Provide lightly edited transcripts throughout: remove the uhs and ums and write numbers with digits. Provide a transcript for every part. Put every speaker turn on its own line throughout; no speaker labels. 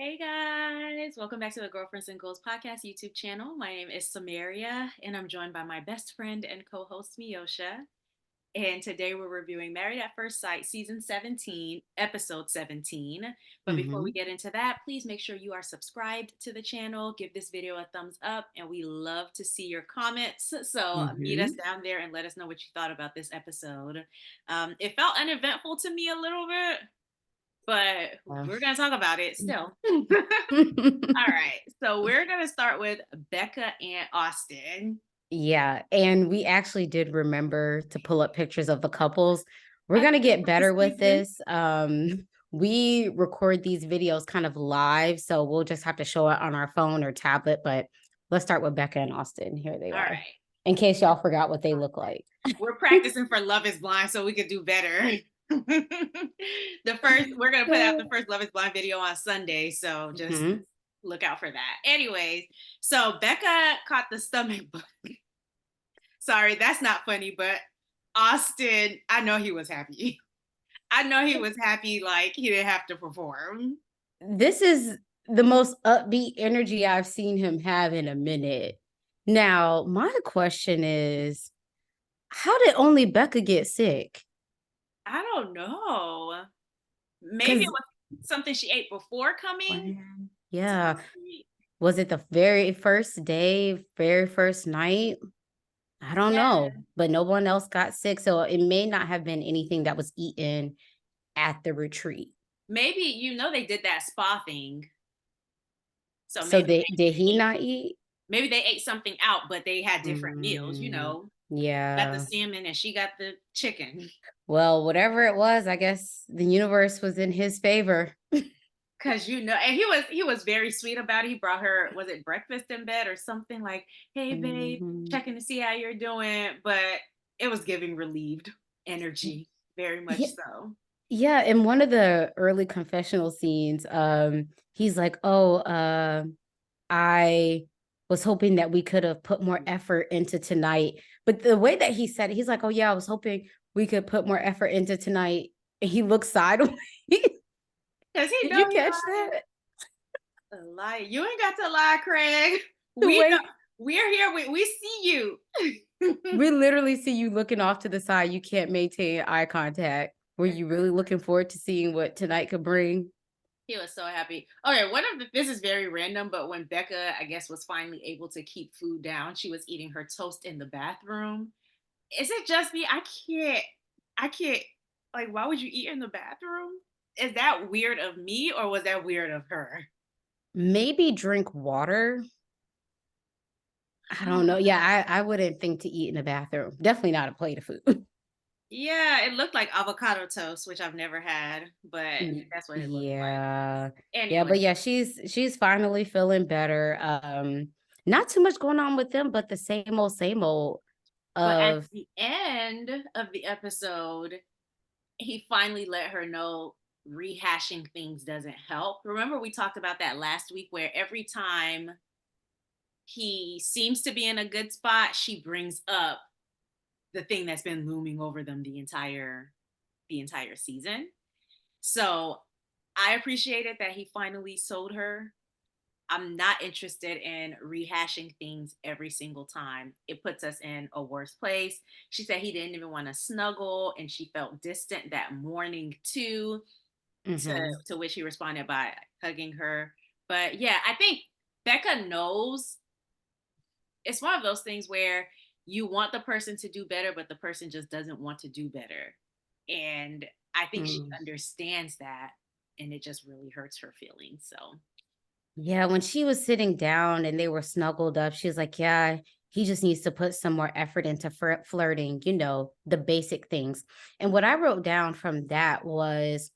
Hey guys, welcome back to the Girlfriends and Goals podcast YouTube channel. My name is Samaria and I'm joined by my best friend and co-host Miosha. And today we're reviewing Married at First Sight season 17, episode 17. But before we
Hmm.
get into that, please make sure you are subscribed to the channel, give this video a thumbs up, and we love to see your comments. So meet us
Hmm.
down there and let us know what you thought about this episode. It felt uneventful to me a little bit, but
Uh,
we're going to talk about it still. All right. So we're going to start with Becca and Austin.
Yeah, and we actually did remember to pull up pictures of the couples. We're
I
gonna
can't
get
wait to
better
see
with
this.
this. We record these videos kind of live, so we'll just have to show it on our phone or tablet. But let's start with Becca and Austin. Here they
All
are,
right.
in case y'all forgot what they look like.
We're practicing for Love is Blind so we could do better. We're going to put out the first Love is Blind video on Sunday. So just
Mhm.
look out for that. Anyways, so Becca caught the stomach bug. Sorry, that's not funny, but Austin, I know he was happy. I know he was happy, like he didn't have to perform.
This is the most upbeat energy I've seen him have in a minute. Now, my question is, how did only Becca get sick?
I don't know. Maybe it
Because
was something she ate before coming to the
yeah.
street.
Was it the very first day, very first night? I don't
Yeah.
know, but no one else got sick, so it may not have been anything that was eaten at the retreat.
Maybe they did that spa thing. So
So
maybe
they did he
they ate
not eat?
maybe they ate something out, but they had different meals,
Mm,
Got the
yeah.
salmon and she got the chicken.
Well, whatever it was, I guess the universe was in his favor.
Cause and he was very sweet about it. He brought her, was it breakfast in bed or something like, hey babe,
Mhm.
checking to see how you're doing. But it was giving relieved energy, very much
Yeah,
so.
yeah, in one of the early confessional scenes, he's like, "Oh, I was hoping that we could have put more effort into tonight." But the way that he said it, he's like, "Oh yeah, I was hoping we could put more effort into tonight." And he looked sideways.
Cause he
Did
know
you
he
catch that?
lie. You ain't got to lie, Craig.
The
We know
way
we're here. We see you.
we literally see you looking off to the side. You can't maintain eye contact. Were you really looking forward to seeing what tonight could bring?
He was so happy. Okay, this is very random, but when Becca, I guess, was finally able to keep food down, she was eating her toast in the bathroom. Is it just me? I can't like why would you eat in the bathroom? Is that weird of me or was that weird of her?
Maybe drink water. I don't know. Yeah, I wouldn't think to eat in the bathroom. Definitely not a plate of food.
Yeah, it looked like avocado toast, which I've never had, but that's what it looked like.
Yeah. Yeah,
Anyway,
but yeah, she's finally feeling better. Not too much going on with them, but the same old
but at
of
the end of the episode, he finally let her know rehashing things doesn't help. Remember, we talked about that last week where every time he seems to be in a good spot, she brings up the thing that's been looming over them the entire season. So I appreciated that he finally sold her. I'm not interested in rehashing things every single time. It puts us in a worse place. She said he didn't even want to snuggle and she felt distant that morning too,
mhm.
to which he responded by hugging her. But yeah, I think Becca knows it's one of those things where you want the person to do better, but the person just doesn't want to do better. And I think she
Mm.
understands that and it just really hurts her feelings. So
Yeah, when she was sitting down and they were snuggled up, she was like, "Yeah, he just needs to put some more effort into flirting, the basic things." And what I wrote down from that was,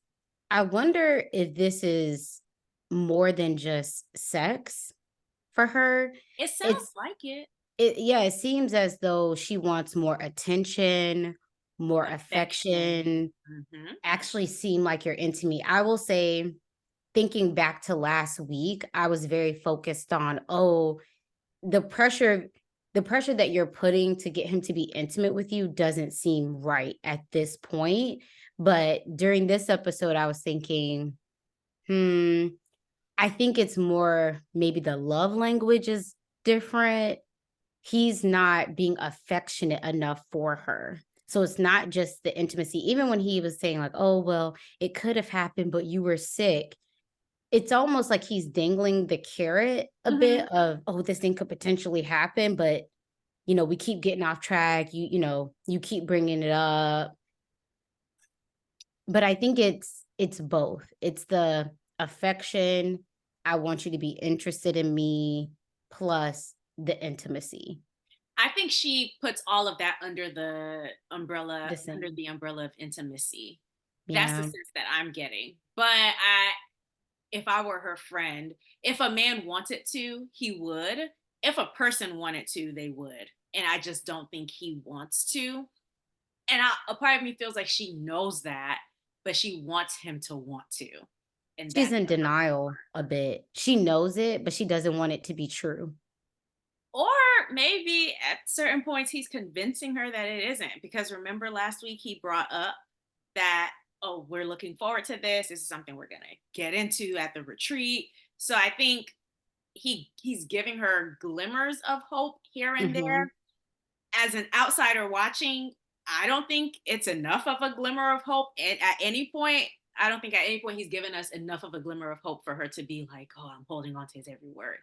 I wonder if this is more than just sex for her.
it sounds
It's
like it.
yeah, it seems as though she wants more attention, more
Affection.
affection,
Hmm.
actually seem like you're into me. I will say, thinking back to last week, I was very focused on, oh, the pressure the pressure that you're putting to get him to be intimate with you doesn't seem right at this point. But during this episode, I was thinking, hmm, I think it's more maybe the love language is different. He's not being affectionate enough for her. So it's not just the intimacy. Even when he was saying, like, oh, well, it could have happened, but you were sick. It's almost like he's dangling the carrot a
Mhm.
bit of, oh, this thing could potentially happen, but we keep getting off track. You keep bringing it up. But I think it's both. It's the affection. I want you to be interested in me, plus the intimacy.
I think she puts all of that
The
under
same.
the umbrella of intimacy. That's the
Yeah.
sense that I'm getting. But if I were her friend, if a man wanted to, he would. If a person wanted to, they would. And I just don't think he wants to. And a part of me feels like she knows that, but she wants him to want to. And
She's
that's
in
the hurt
denial a bit. She knows it, but she doesn't want it to be true.
Or maybe at certain points he's convincing her that it isn't. Because remember last week he brought up that, oh, we're looking forward to this. This is something we're gonna get into at the retreat. So I think he's giving her glimmers of hope here and
Mhm.
there. As an outsider watching, I don't think it's enough of a glimmer of hope. And at any point, I don't think at any point he's given us enough of a glimmer of hope for her to be like, oh, I'm holding on to his every word.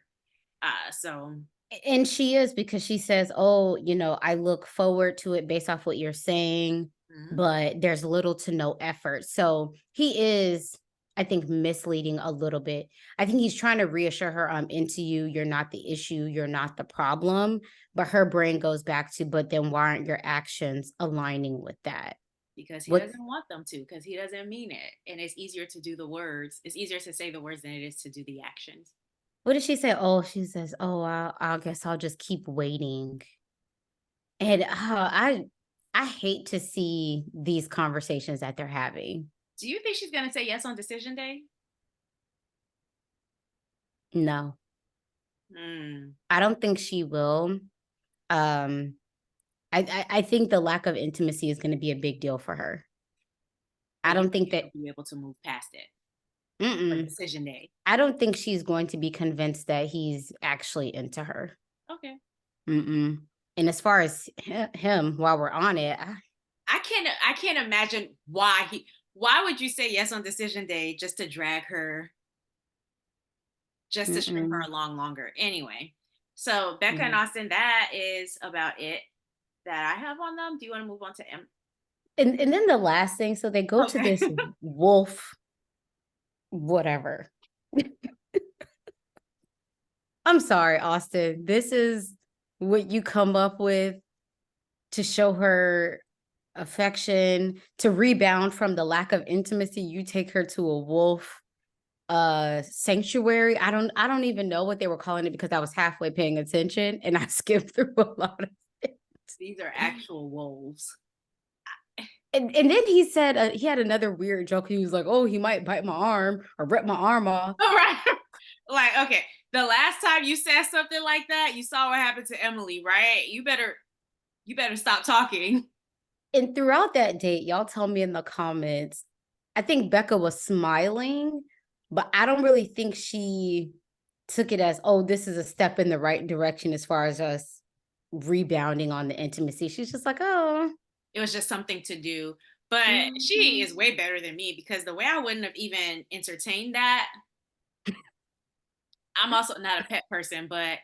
So
And she is because she says, "Oh, I look forward to it based off what you're saying,
mhm,
but there's little to no effort." So he is, I think, misleading a little bit. I think he's trying to reassure her, "I'm into you. You're not the issue. You're not the problem." But her brain goes back to, "But then why aren't your actions aligning with that?"
because he
What
doesn't want them to, because he doesn't mean it. And it's easier to do the words. It's easier to say the words than it is to do the actions.
What did she say? Oh, she says, "Oh, I guess I'll just keep waiting." And I hate to see these conversations that they're having.
Do you think she's going to say yes on decision day?
No,
Hmm.
I don't think she will. Um, I think the lack of intimacy is going to be a big deal for her. I
But you
don't
think
think that.
she'll be able to move past it for
Mm-mm,
decision day?
I don't think she's going to be convinced that he's actually into her.
Okay.
Mm-mm. And as far as him, while we're on it,
I can't imagine why would you say yes on decision day just to drag her, just to string her
mm-mm,
along longer. Anyway, so Becca and
yeah.
Austin, that is about it that I have on them. Do you want to move on to M?
And then the last thing, so they go to
Okay.
this wolf, whatever. I'm sorry, Austin. This is what you come up with to show her affection, to rebound from the lack of intimacy. You take her to a wolf sanctuary. I don't even know what they were calling it because I was halfway paying attention and I skipped through a lot of it.
These are actual wolves.
And then he said he had another weird joke. He was like, "Oh, he might bite my arm or rip my arm off."
All right. Like, okay, the last time you said something like that, you saw what happened to Emily, right? You better stop talking.
And throughout that date, y'all tell me in the comments. I think Becca was smiling, but I don't really think she took it as, oh, this is a step in the right direction as far as us rebounding on the intimacy. She's just like, oh,
It was just something to do. But she
mhm.
is way better than me because the way I wouldn't have even entertained that. I'm also not a pet person, but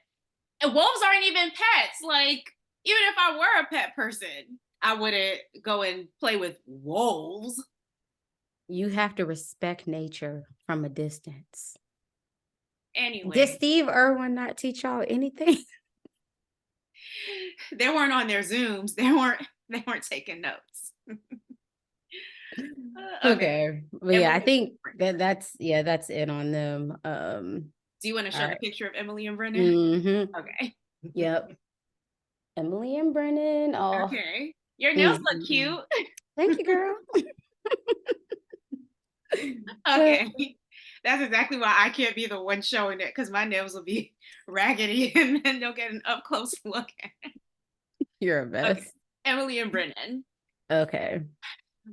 and wolves aren't even pets. Like, even if I were a pet person, I wouldn't go and play with wolves.
You have to respect nature from a distance. Did
Anyway,
Steve Irwin not teach y'all anything?
they weren't on their Zooms. They weren't taking notes. Okay.
Okay. But yeah, I
Emily.
think that's it on them.
Do you want to
All
show the
right.
picture of Emily and Brennan?
Mm-hmm.
Okay.
Yep. Emily and Brennan. Oh,
Okay. Your nails
mm,
look
mm, mm.
cute.
Thank you, girl.
Okay. That's exactly why I can't be the one showing it because my nails will be raggedy and then they'll get an up close look at.
You're a
Okay.
mess.
Emily and Brennan.
Okay.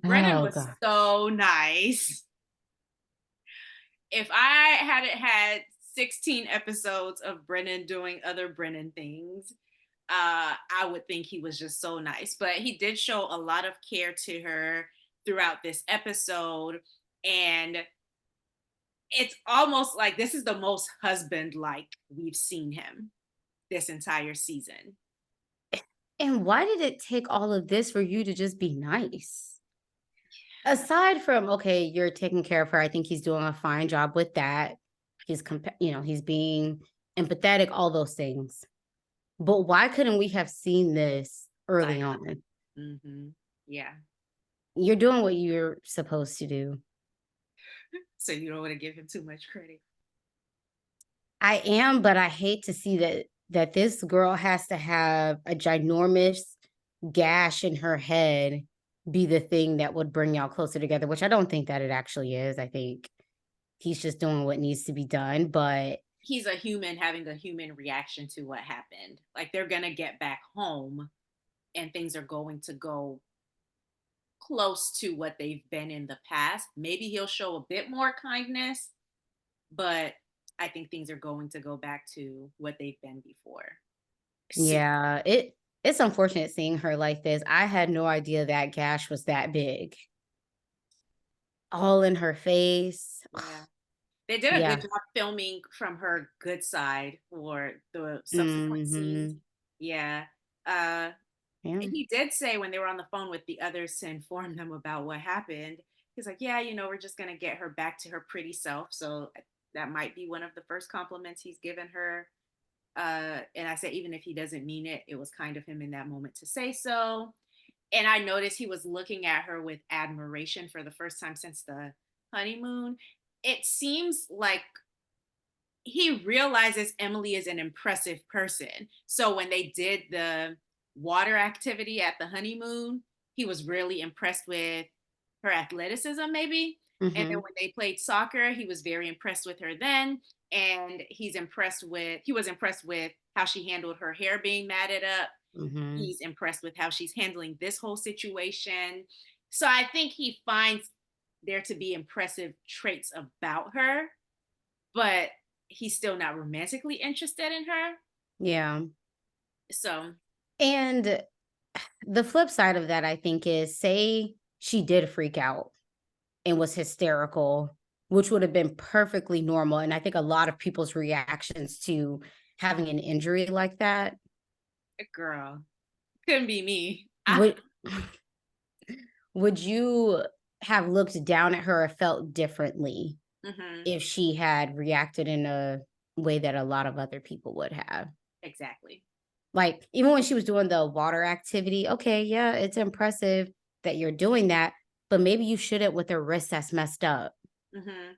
Brennan
Oh
was
god.
so nice. if I hadn't had 16 episodes of Brennan doing other Brennan things, I would think he was just so nice. But he did show a lot of care to her throughout this episode. And it's almost like this is the most husband like we've seen him this entire season.
And why did it take all of this for you to just be nice? Aside from, okay, you're taking care of her, I think he's doing a fine job with that. He's being empathetic, all those things. But why couldn't we have seen this
Like,
early on?
yeah.
You're doing what you're supposed to do.
So you don't want to give him too much credit.
I am, but I hate to see that this girl has to have a ginormous gash in her head be the thing that would bring y'all closer together, which I don't think that it actually is. I think he's just doing what needs to be done, but
He's a human having a human reaction to what happened. Like they're gonna get back home and things are going to go close to what they've been in the past. Maybe he'll show a bit more kindness, but I think things are going to go back to what they've been before. So,
yeah, it's unfortunate seeing her like this. I had no idea that gash was that big. All in her face.
yeah. They did a good
Yeah.
job filming from her good side for the subsequent scenes.
Mhm.
Yeah. Uh
Yeah.
he did say when they were on the phone with the others to inform them about what happened, he's like, yeah, we're just going to get her back to her pretty self. So that might be one of the first compliments he's given her. And I said, even if he doesn't mean it, it was kind of him in that moment to say so. And I noticed he was looking at her with admiration for the first time since the honeymoon. It seems like he realizes Emily is an impressive person. So when they did the water activity at the honeymoon, he was really impressed with her athleticism, maybe. And then
Mhm.
when they played soccer, he was very impressed with her then. And he was impressed with how she handled her hair being matted up.
Mhm.
He's impressed with how she's handling this whole situation. So I think he finds there to be impressive traits about her, but he's still not romantically interested in her.
Yeah.
So,
And the flip side of that, I think, is say she did freak out and was hysterical, which would have been perfectly normal. And I think a lot of people's reactions to having an injury like that
girl, couldn't be me.
would would you have looked down at her or felt differently
Mhm,
if she had reacted in a way that a lot of other people would have?
exactly.
Like, even when she was doing the water activity, okay, yeah, it's impressive that you're doing that, but maybe you shouldn't with a wrist that's messed up.
Mhm,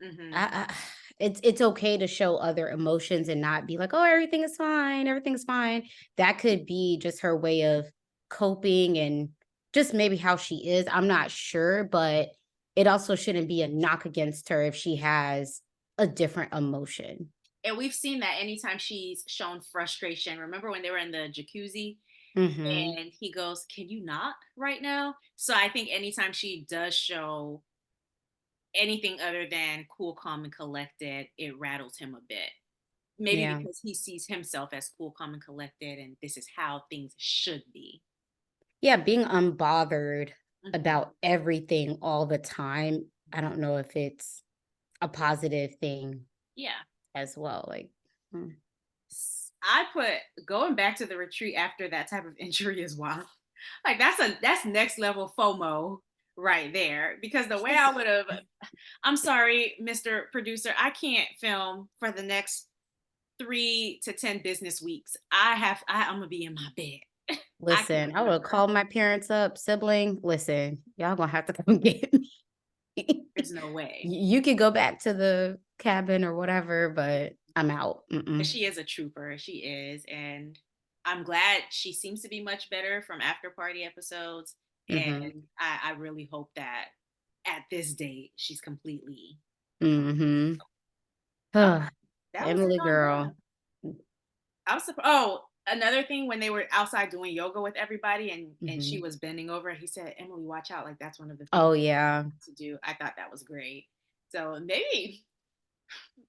mhm.
I it's okay to show other emotions and not be like, "Oh, everything is fine, everything's fine." That could be just her way of coping and just maybe how she is. I'm not sure, but it also shouldn't be a knock against her if she has a different emotion.
And we've seen that anytime she's shown frustration. Remember when they were in the jacuzzi
Mhm.
and he goes, "Can you not right now?" So I think anytime she does show anything other than cool, calm, and collected, it rattles him a bit. Maybe
Yeah.
because he sees himself as cool, calm, and collected, and this is how things should be.
Yeah, being unbothered
Mhm.
about everything all the time, I don't know if it's a positive thing
Yeah.
as well, like, mm.
I put going back to the retreat after that type of injury is wild. Like that's next level FOMO right there. Because the way I would have, I'm sorry, Mr. Producer, I can't film for the next 3 to 10 business weeks. I'm gonna be in my bed. I
Listen,
can't
I
film
would
for.
call my parents up, sibling, "Listen, y'all gonna have to come get me."
There's no way.
You could go back to the cabin or whatever, but I'm out.
But
Mm-mm.
she is a trooper. She is, and I'm glad she seems to be much better from after party episodes.
Mhm.
And I really hope that at this date she's completely
Mhm.
oh, that was it
Emily
on
girl.
her. Oh, another thing when they were outside doing yoga with everybody and she
Mhm.
was bending over, he said, "Emily, watch out! Like that's one of the things
Oh, yeah.
to do." I thought that was great. So maybe.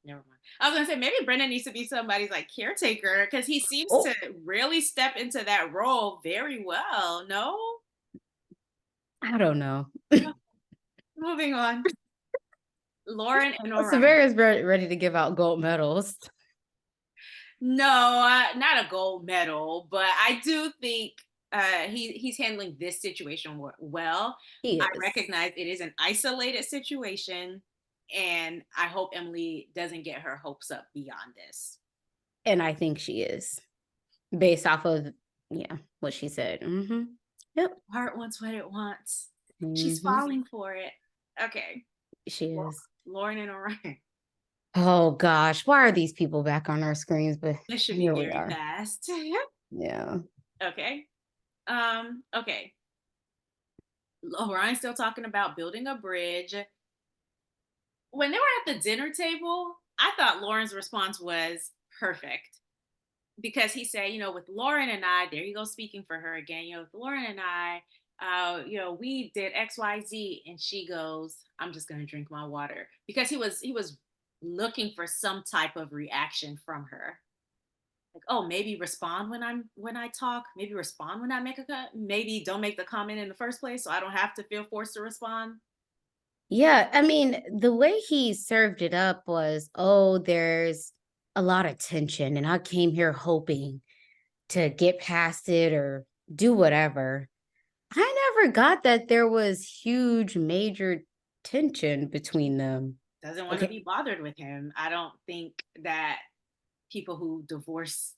Never mind. I was gonna say maybe Brendan needs to be somebody's like caretaker because he seems
Oh,
to really step into that role very well. No,
I don't know.
Oh, moving on. Lauren and Orion.
Severa's ready to give out gold medals.
No, not a gold medal, but I do think he's handling this situation well.
He
I
is.
recognize it is an isolated situation, and I hope Emily doesn't get her hopes up beyond this.
And I think she is based off of, yeah, what she said. Yep.
Heart wants what it wants. She's
hmm
falling for it. Okay,
She
Lau-
is.
Lauren and Orion.
Oh gosh, why are these people back on our screens? But
This should be
here we
very
are.
fast.
Yeah.
Okay. Okay. Orion's still talking about building a bridge. When they were at the dinner table, I thought Lauren's response was perfect because he said, with Lauren and I, there you go, speaking for her again, with Lauren and I, we did XYZ. And she goes, I'm just going to drink my water because he was looking for some type of reaction from her. Like, oh, maybe respond when I talk, maybe respond when I make a cut, maybe don't make the comment in the first place so I don't have to feel forced to respond.
Yeah, I mean, the way he served it up was, oh, there's a lot of tension, and I came here hoping to get past it or do whatever. I never got that there was huge, major tension between them.
Doesn't want to
Okay.
be bothered with him. I don't think that people who divorce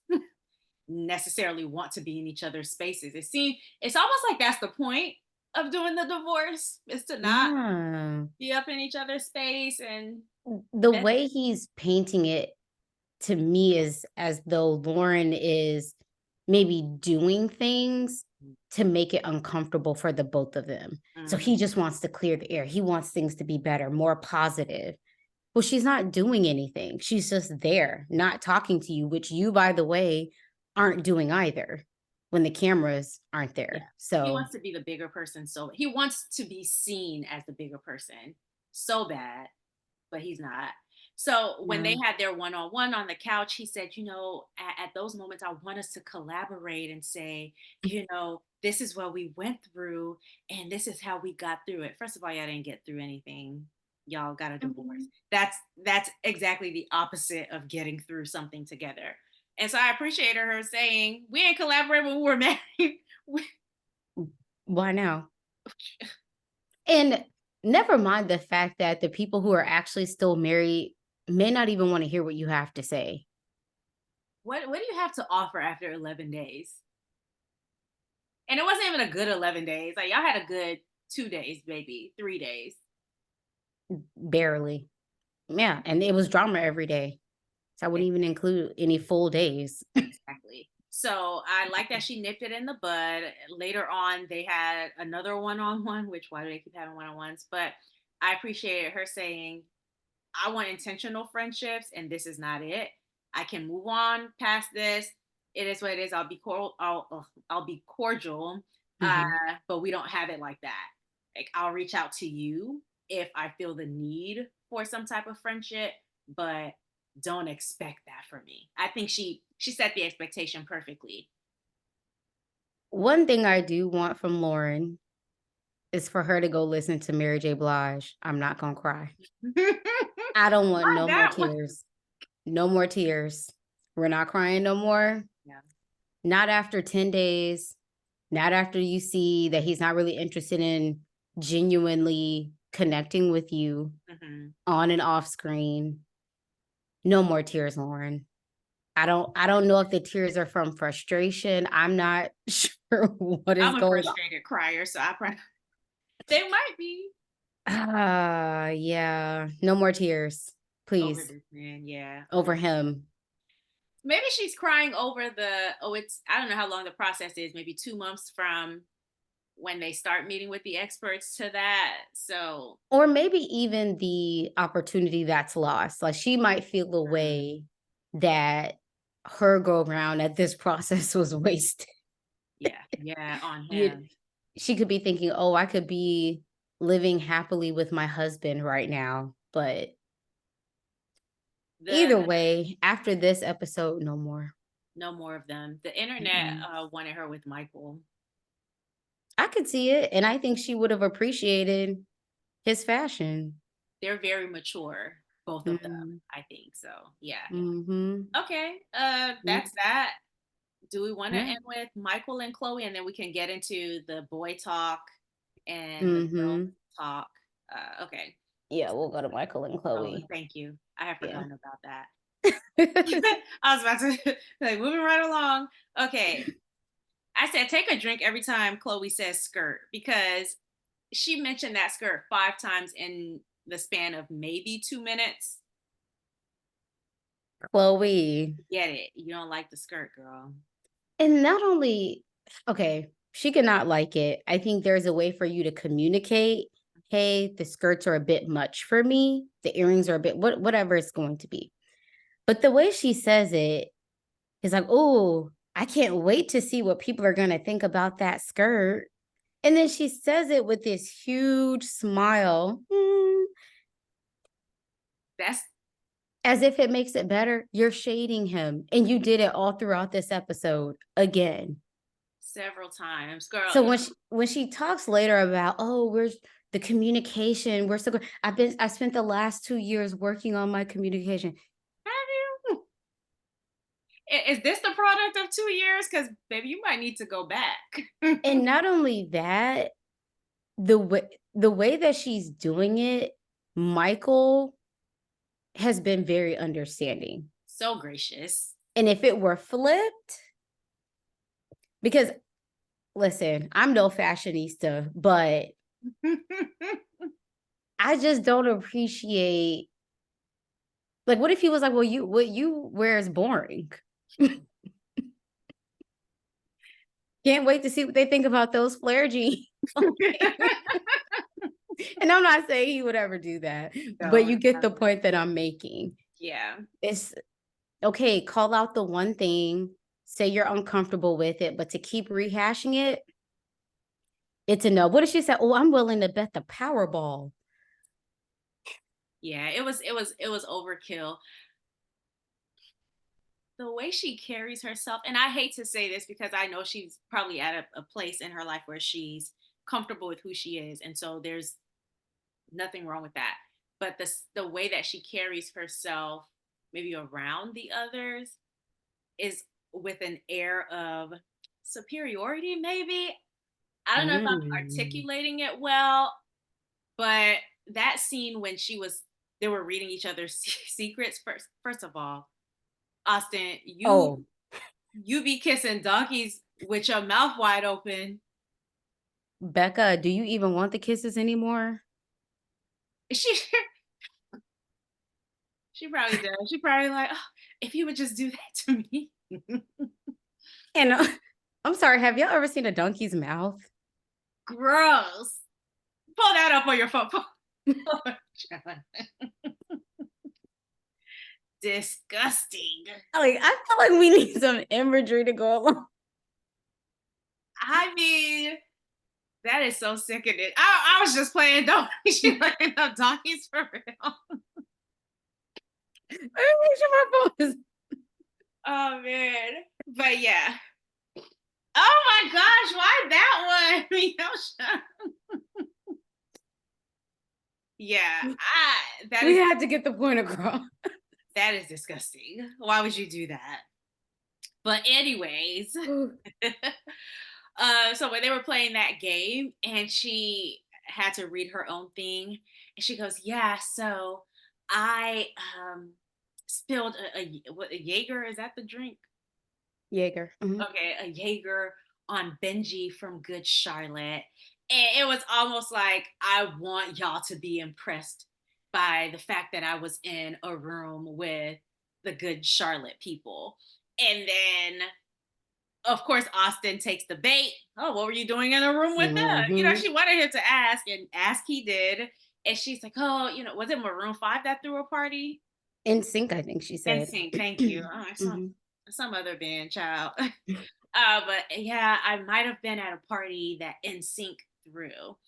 necessarily want to be in each other's spaces. It's almost like that's the point of doing the divorce is to not
Yeah.
be up in each other's space and
The
that's
way he's painting it to me is as though Lauren is maybe doing things to make it uncomfortable for the both of them. So
mm,
he just wants to clear the air. He wants things to be better, more positive. Well, she's not doing anything. She's just there, not talking to you, which you, by the way, aren't doing either when the cameras aren't
yeah.
there.
He
So,
wants to be the bigger person, so he wants to be seen as the bigger person so bad, but he's not. So when
yeah.
they had their one-on-one on the couch, he said, at those moments, I want us to collaborate and say, this is what we went through and this is how we got through it. First of all, y'all didn't get through anything. Y'all got a divorce.
Mhm.
That's exactly the opposite of getting through something together. And so I appreciated her saying, we ain't collaborate when we were married.
Why now? And never mind the fact that the people who are actually still married may not even want to hear what you have to say.
What do you have to offer after 11 days? And it wasn't even a good 11 days. Like y'all had a good 2 days, maybe 3 days.
Barely. Yeah. And it was drama every day. So I wouldn't even include any full days.
Exactly. So I like that she nipped it in the bud. Later on, they had another one-on-one, which why do they keep having one-on-ones? But I appreciated her saying, I want intentional friendships, and this is not it. I can move on past this. It is what it is. I'll be cordial,
Mhm.
but we don't have it like that. Like I'll reach out to you if I feel the need for some type of friendship, but don't expect that from me. I think she set the expectation perfectly.
One thing I do want from Lauren is for her to go listen to Mary J. Blige. I'm not gonna cry. I don't want
Why
no more
that one?
tears. No more tears. We're not crying no more.
Yeah.
Not after 10 days. Not after you see that he's not really interested in genuinely connecting with you
Hmm.
on and off screen. No more tears, Lauren. I don't know if the tears are from frustration. I'm not sure what is
I'm a
going on.
frustrated crier, so I probably they might be
Yeah. No more tears,
over
please,
this man. Yeah, over
over him.
maybe she's crying over it's I don't know how long the process is, maybe 2 months from when they start meeting with the experts to that. So
Or maybe even the opportunity that's lost. Like she might feel a
mm,
way that her go around at this process was wasted.
yeah, yeah, on
You
him.
She could be thinking, "Oh, I could be living happily with my husband right now." But
The
Either way, after this episode, no more.
No more of them. The internet
Mm-mm.
wanted her with Michael.
I could see it, and I think she would have appreciated his fashion.
They're very mature, both of them,
Mhm.
I think. So yeah.
Mhm.
Okay.
Mm,
That's that. Do we want to
yeah.
end with Michael and Chloe, and then we can get into the boy talk and the girl
Mhm.
talk? Okay.
Yeah, we'll go to Michael and
Oh,
Chloe.
thank you. I have
Yeah.
forgotten about that. I was about to like moving right along. Okay. I said take a drink every time Chloe says skirt because she mentioned that skirt 5 times in the span of maybe 2 minutes.
Chloe.
Get it. You don't like the skirt, girl.
And not only okay, she could not like it. I think there's a way for you to communicate, "Hey, the skirts are a bit much for me. The earrings are a bit whatever it's going to be." But the way she says it is like, "Oh, I can't wait to see what people are gonna think about that skirt." And then she says it with this huge smile,
That's
as if it makes it better. You're shading him, and you did it all throughout this episode again.
several times, girl.
So when she talks later about, "Oh, where's the communication? We're so good. I spent the last 2 years working on my communication."
Have you? Is this the product of 2 years? Because baby, you might need to go back.
And not only that, the way that she's doing it, Michael has been very understanding.
So gracious.
And if it were flipped, because listen, I'm no fashionista, but I just don't appreciate, like, what if he was like, "Well, what you wear is boring." Can't wait to see what they think about those flare jeans. And I'm not saying he would ever do that, but
No,
you get the
never.
point that I'm making.
Yeah.
It's okay, call out the one thing, say you're uncomfortable with it, but to keep rehashing it, it's a no. What if she said, "Oh, I'm willing to bet the Powerball"?
Yeah, it was overkill. The way she carries herself, and I hate to say this because I know she's probably at a place in her life where she's comfortable with who she is, and so there's nothing wrong with that. But the way that she carries herself, maybe around the others, is with an air of superiority. Maybe I don't know if I'm
Mm.
articulating it well, but that scene when they were reading each other's secrets. First of all, Austin, you
Oh,
you be kissing donkeys with your mouth wide open.
Becca, do you even want the kisses anymore?
She she probably does. She probably like, oh, if he would just do that to me.
And I'm sorry, have y'all ever seen a donkey's mouth?
Gross. Pull that up on your phone. Disgusting.
Like, I feel like we need some imagery to go along.
I mean, that is so sickening. I was just playing donkeys. She looking up donkeys for real.
Let me make sure my phone is.
Oh man. But yeah. Oh my gosh, why that one? Yeah, that
We
is
had to get the point across.
that is disgusting. Why would you do that? But anyways, so when they were playing that game and she had to read her own thing, and she goes, "Yeah, so I spilled a Jaeger, is that the drink?
Jaeger. Mhm.
Okay, a Jaeger on Benji from Good Charlotte." And it was almost like, I want y'all to be impressed by the fact that I was in a room with the Good Charlotte people. And then, of course, Austin takes the bait. Oh, what were you doing in a room with them?
Mhm.
She wanted him to ask, and ask he did. And she's like, oh, was it Maroon 5 that threw a party?
In sync, I think she said.
NSYNC, thank you. Oh,
Mhm.
some other band, child. But yeah, I might have been at a party that NSYNC threw.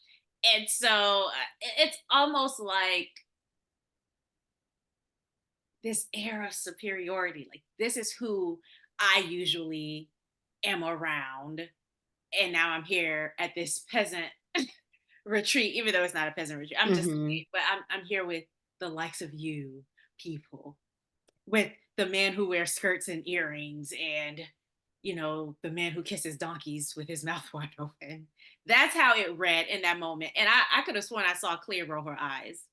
And so it's almost like this air of superiority. Like, this is who I usually am around. And now I'm here at this peasant retreat, even though it's not a peasant retreat. I'm just,
Mhm.
but I'm here with the likes of you people, with the man who wears skirts and earrings, and the man who kisses donkeys with his mouth wide open. That's how it read in that moment. And I could have sworn I saw clear roll her eyes.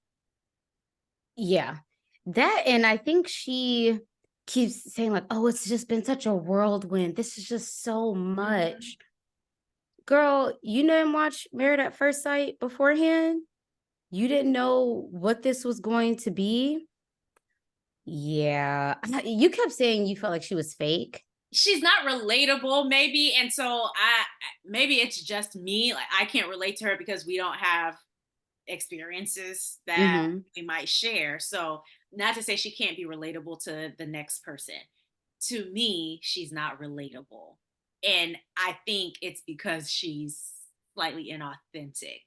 Yeah. That and I think she keeps saying like, "Oh, it's just been such a whirlwind. This is just so
Mhm.
much." Girl, you didn't watch Married at First Sight beforehand? You didn't know what this was going to be? Yeah. You kept saying you felt like she was fake.
She's not relatable, maybe, and so maybe it's just me. Like, I can't relate to her because we don't have experiences that
Mhm.
we might share. So, not to say she can't be relatable to the next person. To me, she's not relatable. And I think it's because she's slightly inauthentic.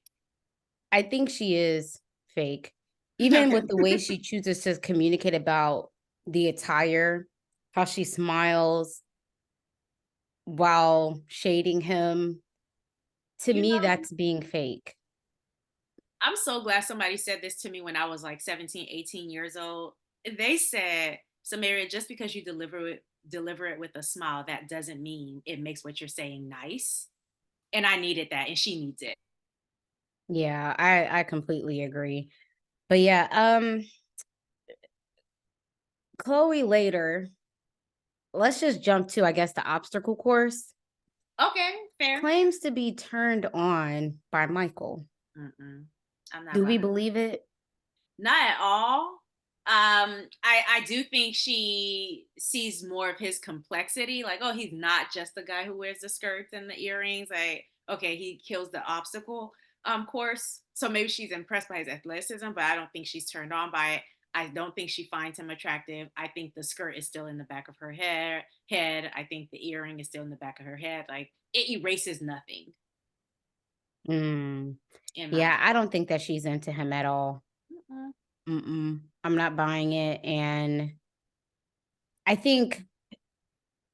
I think she is fake. Even
Okay.
with the way she chooses to communicate about the attire, how she smiles while shading him. To
You
me,
know,
that's being fake.
I'm so glad somebody said this to me when I was like 17, 18 years old. They said, Samaria, just because you deliver it with a smile, that doesn't mean it makes what you're saying nice. And I needed that, and she needs it.
Yeah, I completely agree. But yeah, Chloe later, let's just jump to I guess the obstacle course.
Okay, fair.
Claims to be turned on by Michael.
Mm-mm. I'm not
Do we
buying.
believe it?
Not at all. I do think she sees more of his complexity. Like, oh, he's not just the guy who wears the skirts and the earrings. Like, okay, he kills the obstacle course. So maybe she's impressed by his athleticism, but I don't think she's turned on by it. I don't think she finds him attractive. I think the skirt is still in the back of her head. I think the earring is still in the back of her head. Like, it erases nothing
Mm,
in my
yeah, I don't think that she's into him at all.
opinion.
Mm-mm. I'm not buying it. And I think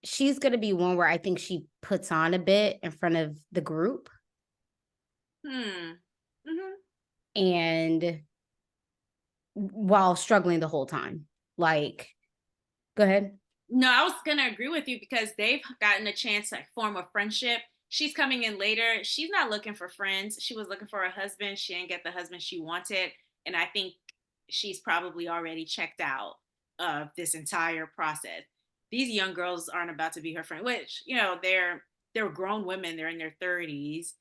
she's going to be one where I think she puts on a bit in front of the group
Hmm. Hmm.
and while struggling the whole time. Like, go ahead.
No, I was gonna agree with you because they've gotten a chance to like, form a friendship. She's coming in later. She's not looking for friends. She was looking for a husband. She didn't get the husband she wanted. And I think she's probably already checked out of this entire process. These young girls aren't about to be her friend, which, they're grown women, they're in their 30s.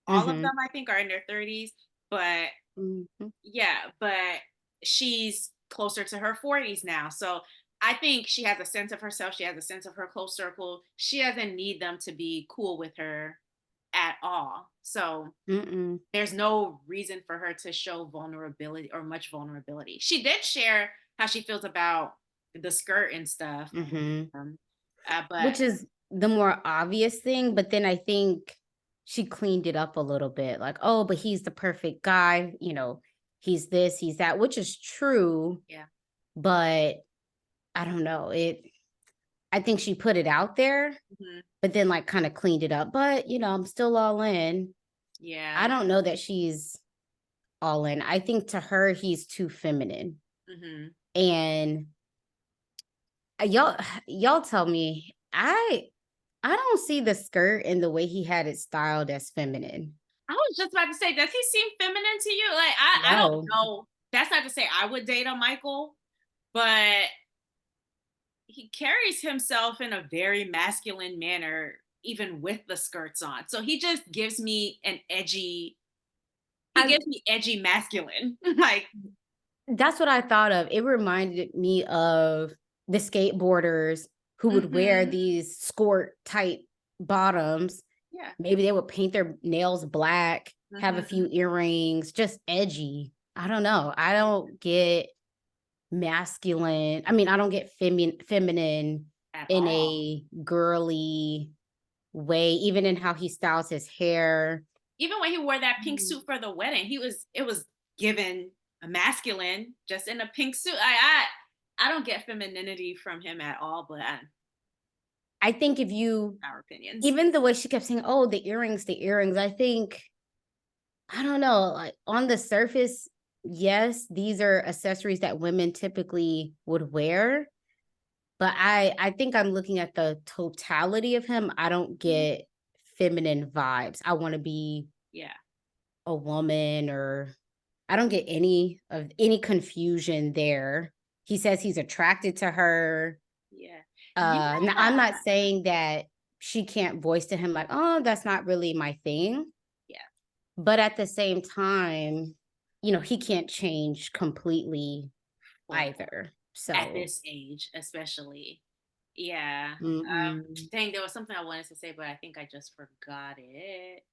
All of
Mm-hmm.
them, I think, are in their 30s. But
Mm-hmm.
yeah, but she's closer to her 40s now. So I think she has a sense of herself. She has a sense of her close circle. She doesn't need them to be cool with her at all. So
Mm-mm.
there's no reason for her to show vulnerability or much vulnerability. She did share how she feels about the skirt and stuff.
Mm-hmm.
Um, but
Which is the more obvious thing, but then I think she cleaned it up a little bit. Like, oh, but he's the perfect guy, he's this, he's that, which is true,
yeah,
but I don't know. I think she put it out there,
mhm,
but then like kind of cleaned it up. But I'm still all in.
yeah,
I don't know that she's all in. I think to her he's too feminine.
hmm.
And y'all tell me, I don't see the skirt and the way he had it styled as feminine.
I was just about to say, does he seem feminine to you? Like, I don't
No.
know. That's not to say I would date a Michael, but he carries himself in a very masculine manner, even with the skirts on. So he just gives me he
I
gives me edgy masculine. Like,
That's what I thought of. It reminded me of the skateboarders who would wear
hmm,
these skirt type bottoms.
yeah.
Maybe they would paint their nails black, have a
Hmm.
few earrings, just edgy. I don't know. I don't get masculine. I mean, I don't get feminine
At
in
all.
a girly way, even in how he styles his hair.
Even when he wore that pink
Mm.
suit for the wedding, it was given a masculine just in a pink suit. I I don't get femininity from him at all, but
I think if you,
our opinions.
even the way she kept saying, "Oh, the earrings," I think, I don't know, like on the surface, yes, these are accessories that women typically would wear, but I think I'm looking at the totality of him. I don't get feminine vibes. I want to be
Yeah.
a woman, or I don't get any confusion there. He says he's attracted to her.
Yeah.
Now I'm not
Yeah.
saying that she can't voice to him like, "Oh, that's not really my thing."
Yeah.
But at the same time, he can't change completely
For
either.
at
So,
this age, especially. Yeah.
mm-mm.
Dang, there was something I wanted to say, but I think I just forgot it.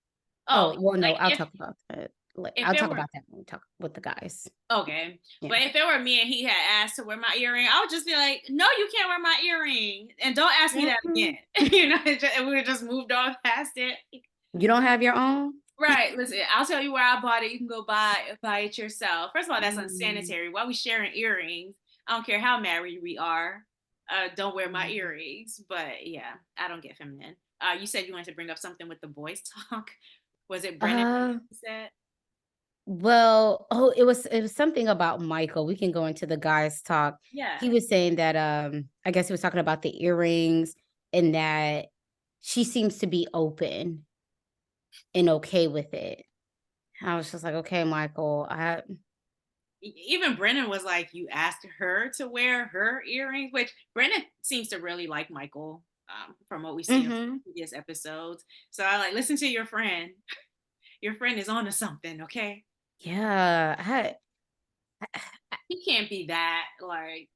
Oh,
Oh,
well, no,
like
I'll talk about that. Like,
if
I'll
it
talk
were
about that when we talk with the guys.
okay,
Yeah.
but if it were me and he had asked to wear my earring, I would just be like, "No, you can't wear my earring, and don't ask me that
Mhm.
again." And we would have just moved on past it.
You don't have your own?
Right. Listen, I'll tell you where I bought it. You can go buy it yourself. First of all, that's
Mm,
unsanitary. Why we sharing earrings? I don't care how married we are. Don't wear my
mm.
earrings. But yeah, I don't get feminine. You said you wanted to bring up something with the boys talk. Was it Brennan
Uh,
you said?
well, oh, it was something about Michael. We can go into the guys talk.
Yeah.
He was saying that I guess he was talking about the earrings, and that she seems to be open and okay with it. I was just like, "Okay, Michael,
Even Brennan was like, you asked her to wear her earrings, which Brennan seems to really like Michael, from what we've seen in
mhm.
previous episodes. So I like listen to your friend. Your friend is on to something, okay?
Yeah,
He can't be that like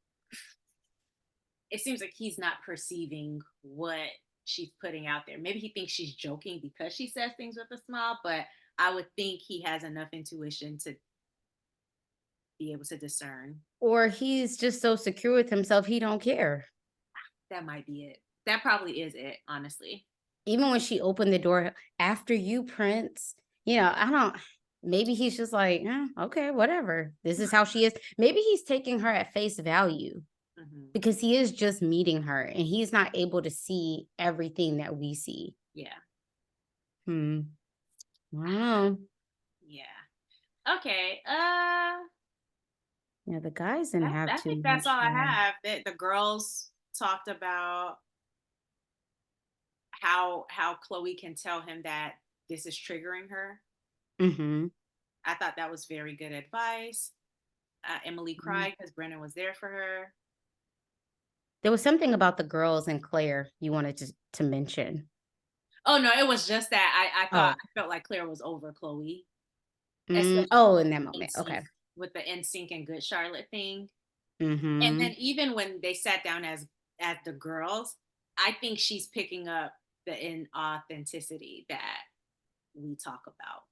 it seems like he's not perceiving what she's putting out there. Maybe he thinks she's joking because she says things with a smile, but I would think he has enough intuition to be able to discern.
or he's just so secure with himself, he don't care."
That might be it. That probably is it, honestly.
Even when she opened the door, "After you, Prince," I don't, maybe he's just like, okay, whatever. This is how she is. Maybe he's taking her at face value
Hmm.
because he is just meeting her and he's not able to see everything that we see.
Yeah.
Hmm. I don't know.
Yeah. Okay.
Yeah, the guys didn't have
I
too
think that's all
much
I
there.
have. The girls talked about how Chloe can tell him that this is triggering her.
Mm-hmm.
I thought that was very good advice. Emily cried because Brennan was there for her.
There was something about the girls and Claire you wanted to mention.
Oh no, it was just that
Oh,
I felt like Claire was over Chloe,
oh,
especially
in that
in
moment.
sync
Okay.
with the NSYNC and Good Charlotte thing. And
Mm-hmm.
then even when they sat down as the girls, I think she's picking up the inauthenticity that we talk about.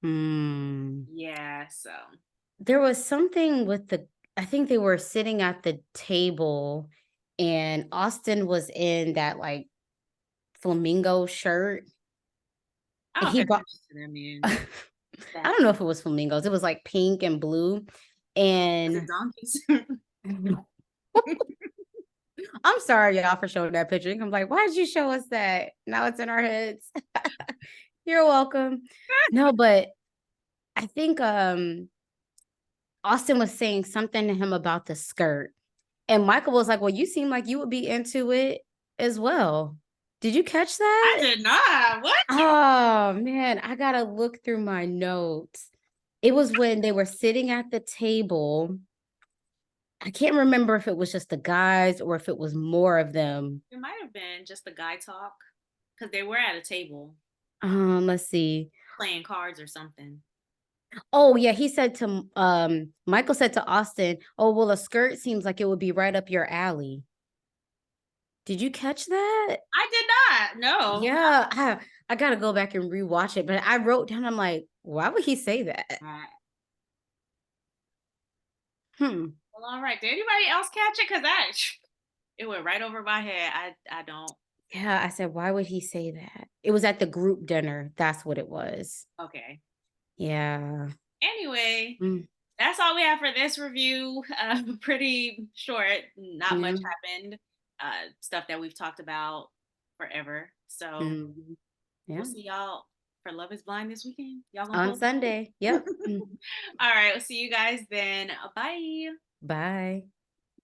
Hmm.
Yeah, so
There was something with I think they were sitting at the table and Austin was in that like flamingo shirt
I
and
don't
he
pay
bought
attention to them in
I
that.
don't know if it was flamingos. It was like pink and blue.
Was it
And
donkeys?
I'm sorry y'all for showing that picture. I'm like, why did you show us that? Now it's in our heads. You're welcome. No, but I think Austin was saying something to him about the skirt. And Michael was like, "Well, you seem like you would be into it as well." Did you catch
I
that?
did not. What?
Oh man, I gotta look through my notes. It was when they were sitting at the table. I can't remember if it was just the guys or if it was more of them.
It might have been just the guy talk because they were at a table
Let's see.
playing cards or something.
Oh yeah, he said to Michael said to Austin, "Oh, well, a skirt seems like it would be right up your alley." Did you catch that?
I did not. No.
Yeah, I gotta go back and rewatch it, but I wrote down, I'm like, why would he say that? Hmm.
Well, all right. Did anybody else catch it? Because I it went right over my head. I don't.
Yeah, I said, why would he say that? It was at the group dinner. That's what it was.
Okay.
Yeah.
Anyway,
Mm.
that's all we have for this review. Pretty short, not much
Yeah.
happened. Stuff that we've talked about forever. So
Mhm.
we'll
Yeah.
see y'all for Love is Blind this weekend. Y'all gonna
On
pull up?
Sunday. Yep.
All right, we'll see you guys then. Bye.
Bye.